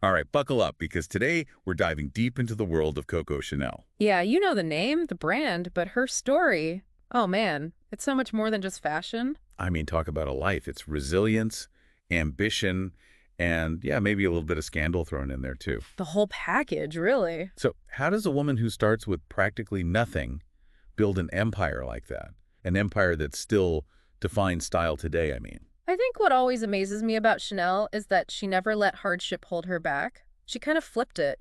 All right, buckle up because today we're diving deep into the world of Coco Chanel. Yeah, you know the name, the brand, but her story, oh man, it's so much more than just fashion. I mean, talk about a life. It's resilience, ambition, and yeah, maybe a little bit of scandal thrown in there too. The whole package, really. So how does a woman who starts with practically nothing build an empire like that? An empire that still defines style today, I mean. I think what always amazes me about Chanel is that she never let hardship hold her back. She kind of flipped it,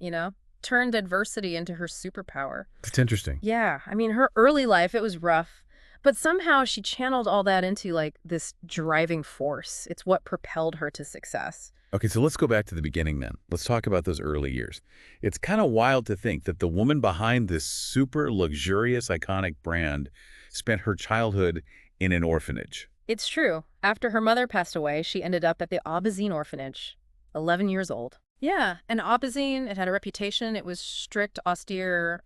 turned adversity into her superpower. It's interesting. Yeah, I mean, her early life, it was rough, but somehow she channeled all that into like this driving force. It's what propelled her to success. Okay, so let's go back to the beginning then. Let's talk about those early years. It's kind of wild to think that the woman behind this super luxurious, iconic brand spent her childhood in an orphanage. It's true. After her mother passed away, she ended up at the Aubazine orphanage, 11 years old. Yeah, and Aubazine, it had a reputation. It was strict, austere,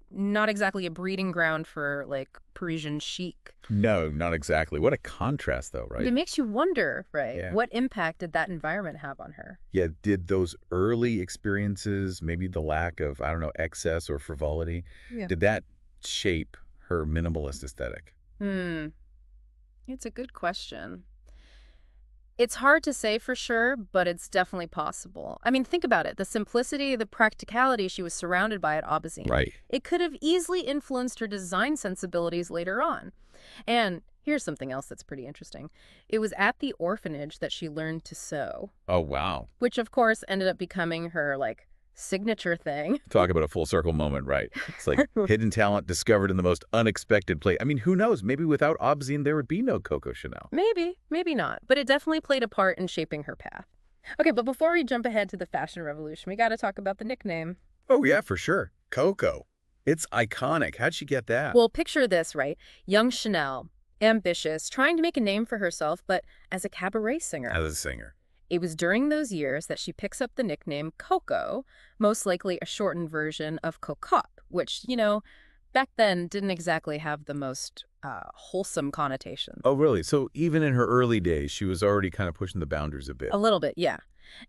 not exactly a breeding ground for, like, Parisian chic. No, not exactly. What a contrast, though, It right? makes you wonder, right? Yeah. What impact did that environment have on her? Yeah, did those early experiences, maybe the lack of, I don't know, excess or frivolity, Yeah. did that shape her minimalist aesthetic? Hmm. It's a good question. It's hard to say for sure, but it's definitely possible. I mean, think about it. The simplicity, the practicality she was surrounded by at Aubazine. Right. It could have easily influenced her design sensibilities later on. And here's something else that's pretty interesting. It was at the orphanage that she learned to sew, Oh, wow. which of course ended up becoming her, like, signature thing. Talk about a full circle moment, right? It's like hidden talent discovered in the most unexpected place. I mean, who knows? Maybe without Obscene, there would be no Coco Chanel. Maybe, maybe not, but it definitely played a part in shaping her path. Okay, but before we jump ahead to the fashion revolution, we got to talk about the nickname. Oh, yeah, for sure. Coco. It's iconic. How'd she get that? Well, picture this, right? Young Chanel, ambitious, trying to make a name for herself, but as a cabaret singer. As a singer. It was during those years that she picks up the nickname Coco, most likely a shortened version of Cocotte, which, back then didn't exactly have the most wholesome connotations. Oh, really? So even in her early days, she was already kind of pushing the boundaries a bit. A little bit, yeah.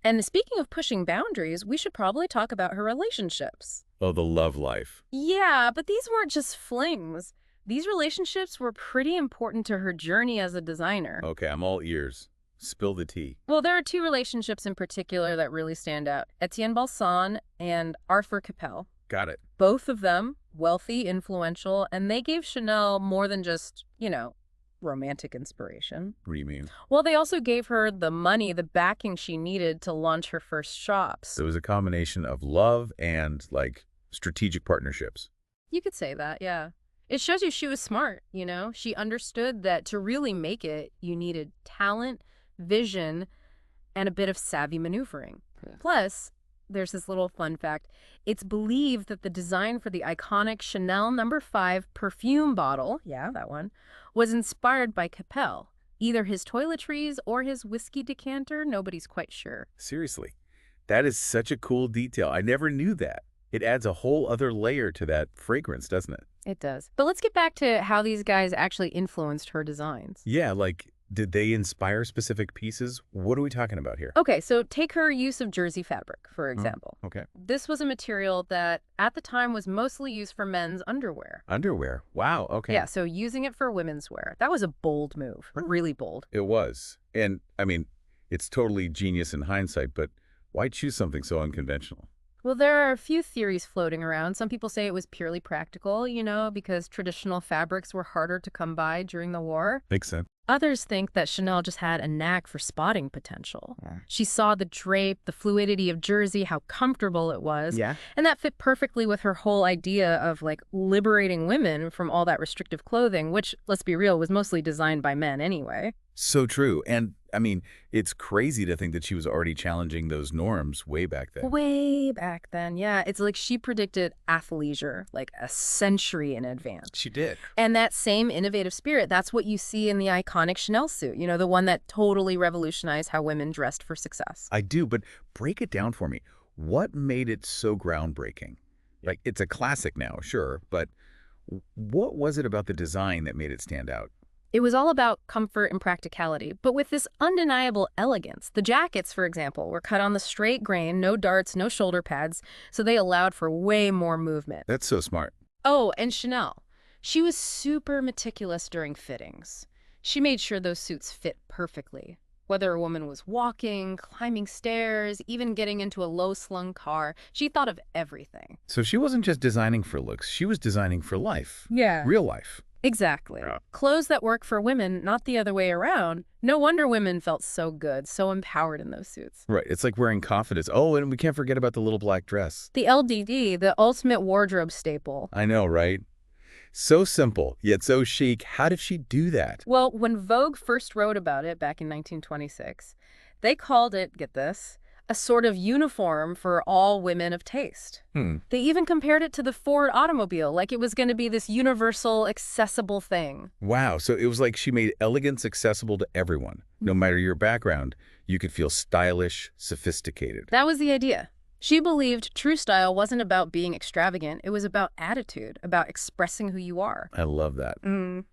And speaking of pushing boundaries, we should probably talk about her relationships. Oh, the love life. Yeah, but these weren't just flings. These relationships were pretty important to her journey as a designer. Okay, I'm all ears. Spill the tea. Well, there are two relationships in particular that really stand out. Etienne Balsan and Arthur Capel. Got it. Both of them wealthy, influential, and they gave Chanel more than just, romantic inspiration. What do you mean? Well, they also gave her the money, the backing she needed to launch her first shops. So it was a combination of love and, like, strategic partnerships. You could say that, yeah. It shows you she was smart, She understood that to really make it, you needed talent, vision, and a bit of savvy maneuvering. Yeah. Plus, there's this little fun fact. It's believed that the design for the iconic Chanel No. 5 perfume bottle, yeah, that one, was inspired by Capel. Either his toiletries or his whiskey decanter, nobody's quite sure. Seriously. That is such a cool detail. I never knew that. It adds a whole other layer to that fragrance, doesn't it? It does. But let's get back to how these guys actually influenced her designs. Yeah, like, did they inspire specific pieces? What are we talking about here? Okay, so take her use of jersey fabric, for example. Okay. This was a material that, at the time, was mostly used for men's underwear. Underwear. Wow, okay. Yeah, so using it for women's wear. That was a bold move, really bold. It was. And, I mean, it's totally genius in hindsight, but why choose something so unconventional? Well, there are a few theories floating around. Some people say it was purely practical, because traditional fabrics were harder to come by during the war. Makes sense. Others think that Chanel just had a knack for spotting potential. Yeah. She saw the drape, the fluidity of jersey, how comfortable it was. Yeah. And that fit perfectly with her whole idea of, like, liberating women from all that restrictive clothing, which, let's be real, was mostly designed by men anyway. So true. And, I mean, it's crazy to think that she was already challenging those norms way back then. Way back then, yeah. It's like she predicted athleisure, like a century in advance. She did. And that same innovative spirit, that's what you see in the iconic Chanel suit, the one that totally revolutionized how women dressed for success. I do, but break it down for me. What made it so groundbreaking? Like, it's a classic now, sure, but what was it about the design that made it stand out? It was all about comfort and practicality, but with this undeniable elegance. The jackets, for example, were cut on the straight grain, no darts, no shoulder pads, so they allowed for way more movement. That's so smart. Oh, and Chanel. She was super meticulous during fittings. She made sure those suits fit perfectly. Whether a woman was walking, climbing stairs, even getting into a low-slung car, she thought of everything. So she wasn't just designing for looks, she was designing for life. Yeah. Real life. Exactly. Yeah. Clothes that work for women, not the other way around. No wonder women felt so good, so empowered in those suits. Right, it's like wearing confidence. Oh, and we can't forget about the little black dress. The LDD, the ultimate wardrobe staple. I know, right? So simple, yet so chic. How did she do that? Well, when Vogue first wrote about it back in 1926, they called it, get this, a sort of uniform for all women of taste. They even compared it to the Ford automobile, like it was going to be this universal, accessible thing. Wow, so it was like she made elegance accessible to everyone. No matter your background, you could feel stylish, sophisticated. That was the idea. She believed true style wasn't about being extravagant. It was about attitude, about expressing who you are. I love that.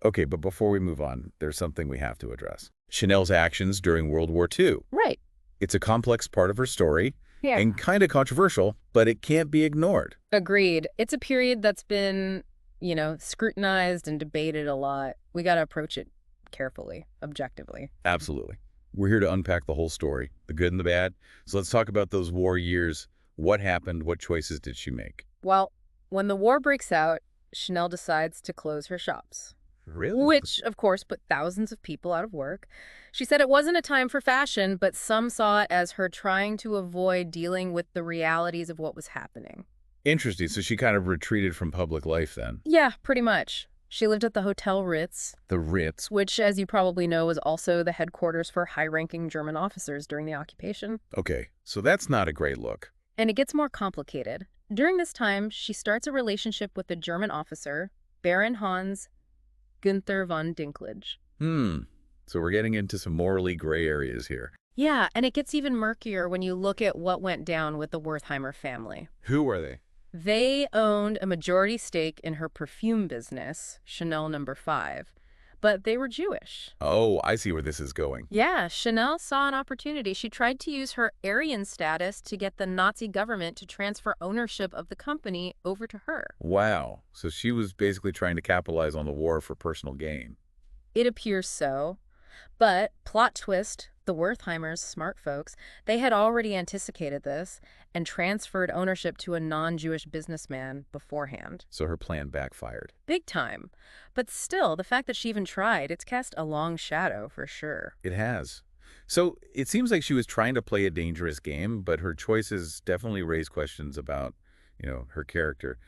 Okay, but before we move on, there's something we have to address. Chanel's actions during World War II. Right. It's a complex part of her story Yeah. and kind of controversial, but it can't be ignored. Agreed. It's a period that's been, scrutinized and debated a lot. We got to approach it carefully, objectively. Absolutely. We're here to unpack the whole story, the good and the bad. So let's talk about those war years. What happened? What choices did she make? Well, when the war breaks out, Chanel decides to close her shops, Really? which, of course, put thousands of people out of work. She said it wasn't a time for fashion, but some saw it as her trying to avoid dealing with the realities of what was happening. Interesting. So she kind of retreated from public life then. Yeah, pretty much. She lived at the Hotel Ritz, The Ritz. which, as you probably know, was also the headquarters for high-ranking German officers during the occupation. Okay, so that's not a great look. And it gets more complicated. During this time, she starts a relationship with a German officer, Baron Hans Günther von Dinklage. So we're getting into some morally gray areas here. Yeah, and it gets even murkier when you look at what went down with the Wertheimer family. Who are they? They owned a majority stake in her perfume business, Chanel No. 5, but they were Jewish. Oh, I see where this is going. Yeah, Chanel saw an opportunity. She tried to use her Aryan status to get the Nazi government to transfer ownership of the company over to her. Wow. So she was basically trying to capitalize on the war for personal gain. It appears so. But, plot twist, the Wertheimers, smart folks, they had already anticipated this and transferred ownership to a non-Jewish businessman beforehand. So her plan backfired. Big time. But still, the fact that she even tried, it's cast a long shadow for sure. It has. So it seems like she was trying to play a dangerous game, but her choices definitely raise questions about, her character.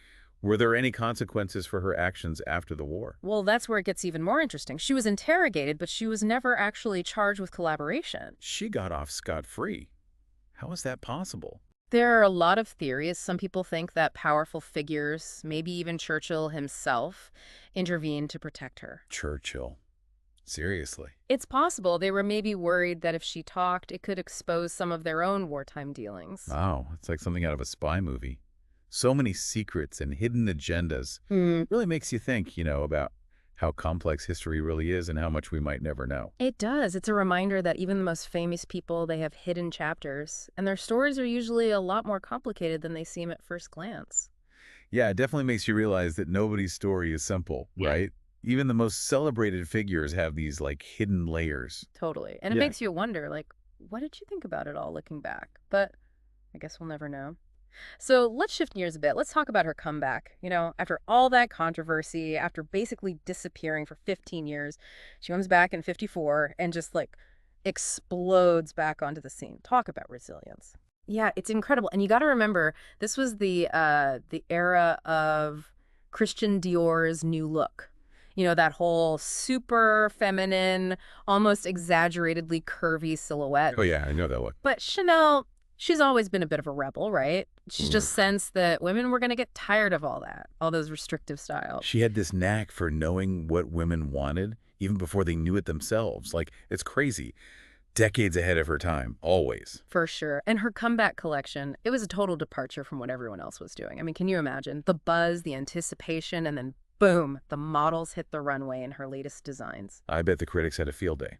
Were there any consequences for her actions after the war? Well, that's where it gets even more interesting. She was interrogated, but she was never actually charged with collaboration. She got off scot-free. How is that possible? There are a lot of theories. Some people think that powerful figures, maybe even Churchill himself, intervened to protect her. Churchill. Seriously. It's possible they were maybe worried that if she talked, it could expose some of their own wartime dealings. Wow, it's like something out of a spy movie. So many secrets and hidden agendas. Really makes you think, about how complex history really is and how much we might never know. It does. It's a reminder that even the most famous people, they have hidden chapters, and their stories are usually a lot more complicated than they seem at first glance. Yeah, it definitely makes you realize that nobody's story is simple, right? Even the most celebrated figures have these, hidden layers. Totally. And it Yeah. makes you wonder, what did you think about it all looking back? But I guess we'll never know. So let's shift gears a bit. Let's talk about her comeback. After all that controversy, after basically disappearing for 15 years, she comes back in 54 and just explodes back onto the scene. Talk about resilience. Yeah, it's incredible. And you got to remember, this was the era of Christian Dior's new look. That whole super feminine, almost exaggeratedly curvy silhouette. Oh, yeah, I know that look. But Chanel, she's always been a bit of a rebel, right? She's just sensed that women were going to get tired of all that, all those restrictive styles. She had this knack for knowing what women wanted, even before they knew it themselves. It's crazy. Decades ahead of her time, always. For sure. And her comeback collection, it was a total departure from what everyone else was doing. I mean, can you imagine? The buzz, the anticipation, and then boom, the models hit the runway in her latest designs. I bet the critics had a field day.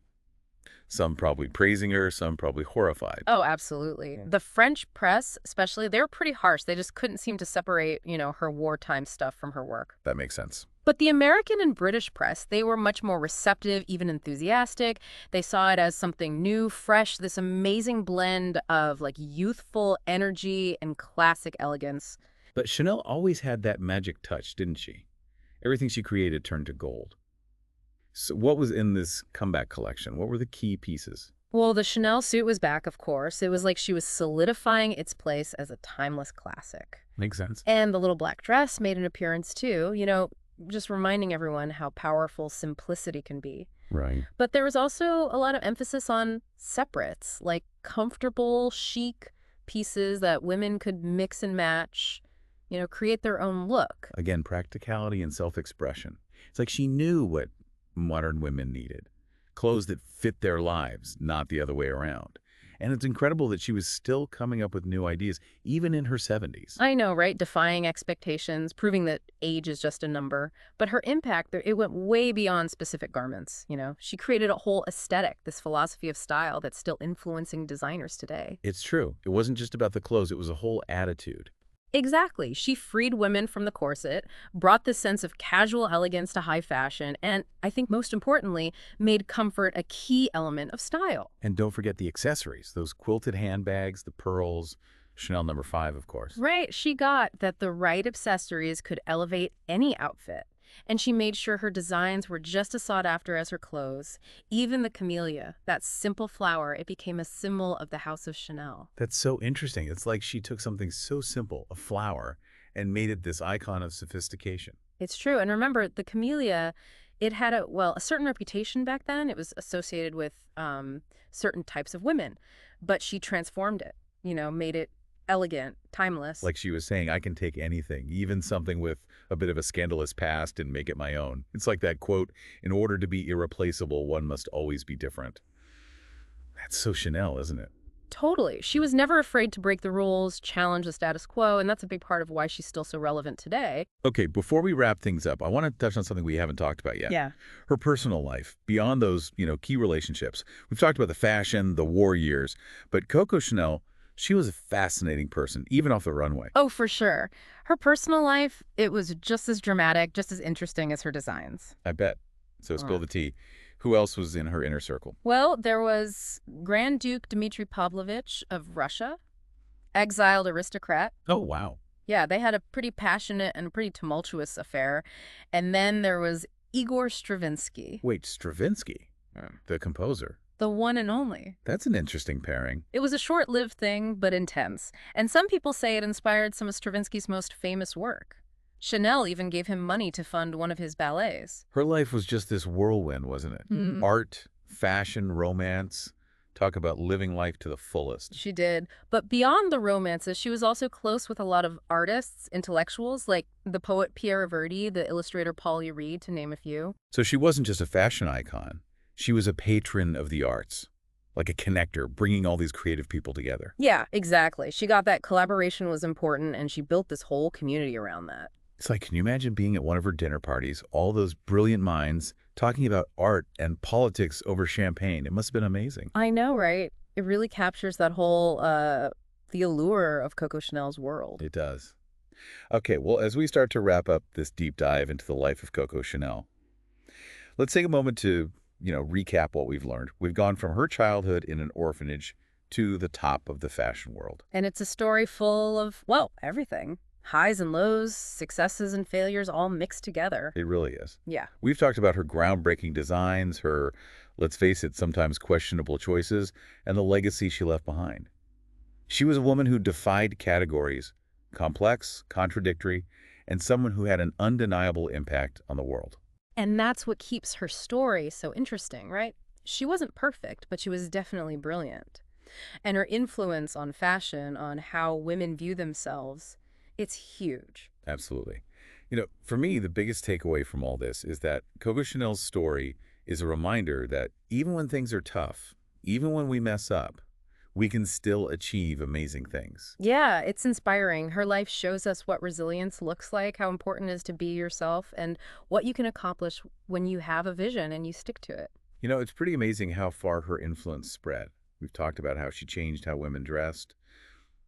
Some probably praising her, some probably horrified. Oh, absolutely. The French press, especially, they were pretty harsh. They just couldn't seem to separate, her wartime stuff from her work. That makes sense. But the American and British press, they were much more receptive, even enthusiastic. They saw it as something new, fresh, this amazing blend of like youthful energy and classic elegance. But Chanel always had that magic touch, didn't she? Everything she created turned to gold. So what was in this comeback collection? What were the key pieces? Well, the Chanel suit was back, of course. It was like she was solidifying its place as a timeless classic. Makes sense. And the little black dress made an appearance too, just reminding everyone how powerful simplicity can be. Right. But there was also a lot of emphasis on separates, like comfortable, chic pieces that women could mix and match, create their own look. Again, practicality and self-expression. It's like she knew what modern women needed. Clothes that fit their lives, not the other way around. And it's incredible that she was still coming up with new ideas, even in her 70s. I know, right? Defying expectations, proving that age is just a number. But her impact, it went way beyond specific garments. She created a whole aesthetic, this philosophy of style that's still influencing designers today. It's true. It wasn't just about the clothes, it was a whole attitude. Exactly. She freed women from the corset, brought this sense of casual elegance to high fashion, and I think most importantly, made comfort a key element of style. And don't forget the accessories, those quilted handbags, the pearls, Chanel number 5, of course. Right. She got that the right accessories could elevate any outfit. And she made sure her designs were just as sought after as her clothes. Even the camellia, that simple flower, it became a symbol of the House of Chanel. That's so interesting. It's like she took something so simple, a flower, and made it this icon of sophistication. It's true. And remember, the camellia, it had a certain reputation back then. It was associated with certain types of women. But she transformed it, made it elegant, timeless. Like she was saying, I can take anything, even something with a bit of a scandalous past, and make it my own. It's like that quote, in order to be irreplaceable, one must always be different. That's so Chanel, isn't it? Totally. She was never afraid to break the rules, challenge the status quo, and that's a big part of why she's still so relevant today. Okay, before we wrap things up, I want to touch on something we haven't talked about yet. Yeah. Her personal life, beyond those, key relationships. We've talked about the fashion, the war years, but Coco Chanel, she was a fascinating person, even off the runway. Oh, for sure. Her personal life, it was just as dramatic, just as interesting as her designs. I bet. So spill the tea. Who else was in her inner circle? Well, there was Grand Duke Dmitry Pavlovich of Russia, exiled aristocrat. Oh, wow. Yeah, they had a pretty passionate and pretty tumultuous affair. And then there was Igor Stravinsky. Wait, Stravinsky, the composer. The one and only. That's an interesting pairing. It was a short-lived thing, but intense. And some people say it inspired some of Stravinsky's most famous work. Chanel even gave him money to fund one of his ballets. Her life was just this whirlwind, wasn't it? Mhm. Art, fashion, romance. Talk about living life to the fullest. She did. But beyond the romances, she was also close with a lot of artists, intellectuals, like the poet Pierre Verdi, the illustrator Paul Reed, to name a few. So she wasn't just a fashion icon. She was a patron of the arts, like a connector, bringing all these creative people together. Yeah, exactly. She got that collaboration was important, and she built this whole community around that. It's like, can you imagine being at one of her dinner parties, all those brilliant minds talking about art and politics over champagne? It must have been amazing. I know, right? It really captures that whole, the allure of Coco Chanel's world. It does. Okay, well, as we start to wrap up this deep dive into the life of Coco Chanel, let's take a moment to, recap what we've learned. We've gone from her childhood in an orphanage to the top of the fashion world. And it's a story full of, well, everything. Highs and lows, successes and failures all mixed together. It really is. Yeah. We've talked about her groundbreaking designs, her, let's face it, sometimes questionable choices, and the legacy she left behind. She was a woman who defied categories, complex, contradictory, and someone who had an undeniable impact on the world. And that's what keeps her story so interesting, right? She wasn't perfect, but she was definitely brilliant. And her influence on fashion, on how women view themselves, it's huge. Absolutely. For me, the biggest takeaway from all this is that Coco Chanel's story is a reminder that even when things are tough, even when we mess up, we can still achieve amazing things. Yeah, it's inspiring. Her life shows us what resilience looks like, how important it is to be yourself, and what you can accomplish when you have a vision and you stick to it. You know, it's pretty amazing how far her influence spread. We've talked about how she changed how women dressed,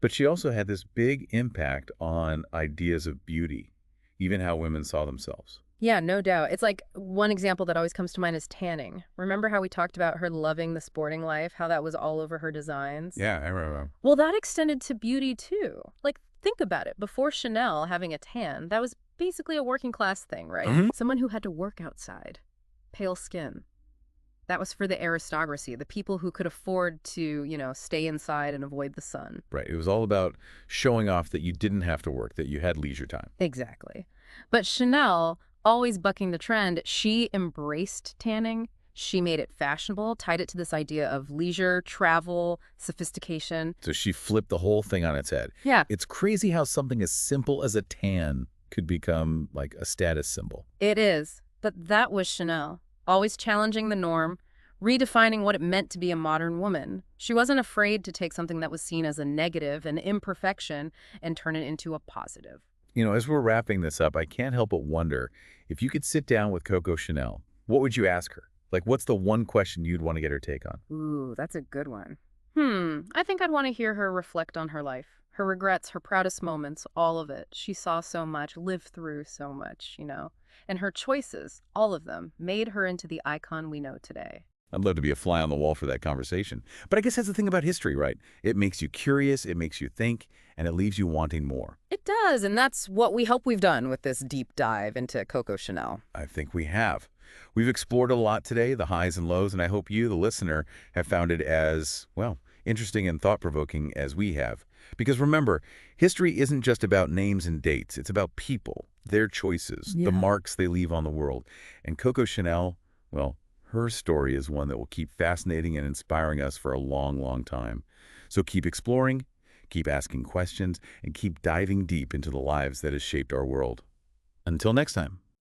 but she also had this big impact on ideas of beauty, even how women saw themselves. Yeah, no doubt. It's like one example that always comes to mind is tanning. Remember how we talked about her loving the sporting life, how that was all over her designs? Yeah, I remember. Well, that extended to beauty too. Like, think about it. Before Chanel having a tan, that was basically a working class thing, right? Mhm. Someone who had to work outside, pale skin. That was for the aristocracy, the people who could afford to, stay inside and avoid the sun. Right. It was all about showing off that you didn't have to work, that you had leisure time. Exactly. But Chanel, always bucking the trend, she embraced tanning. She made it fashionable, tied it to this idea of leisure, travel, sophistication. So she flipped the whole thing on its head. Yeah, It's crazy how something as simple as a tan could become like a status symbol. it is. But that was Chanel, always challenging the norm, redefining what it meant to be a modern woman. She wasn't afraid to take something that was seen as a negative, an imperfection, and turn it into a positive. You know, as we're wrapping this up, I can't help but wonder if you could sit down with Coco Chanel, what would you ask her? Like, what's the one question you'd want to get her take on? Ooh, that's a good one. I think I'd want to hear her reflect on her life, her regrets, her proudest moments, all of it. She saw so much, lived through so much. And her choices, all of them, made her into the icon we know today. I'd love to be a fly on the wall for that conversation. But I guess that's the thing about history, right? It makes you curious, it makes you think, and it leaves you wanting more. It does, and that's what we hope we've done with this deep dive into Coco Chanel. I think we have. We've explored a lot today, the highs and lows, and I hope you, the listener, have found it as, well, interesting and thought-provoking as we have. Because remember, history isn't just about names and dates. It's about people, their choices, the Yeah. marks they leave on the world. And Coco Chanel, well, her story is one that will keep fascinating and inspiring us for a long, long time. So keep exploring, keep asking questions, and keep diving deep into the lives that has shaped our world. Until next time.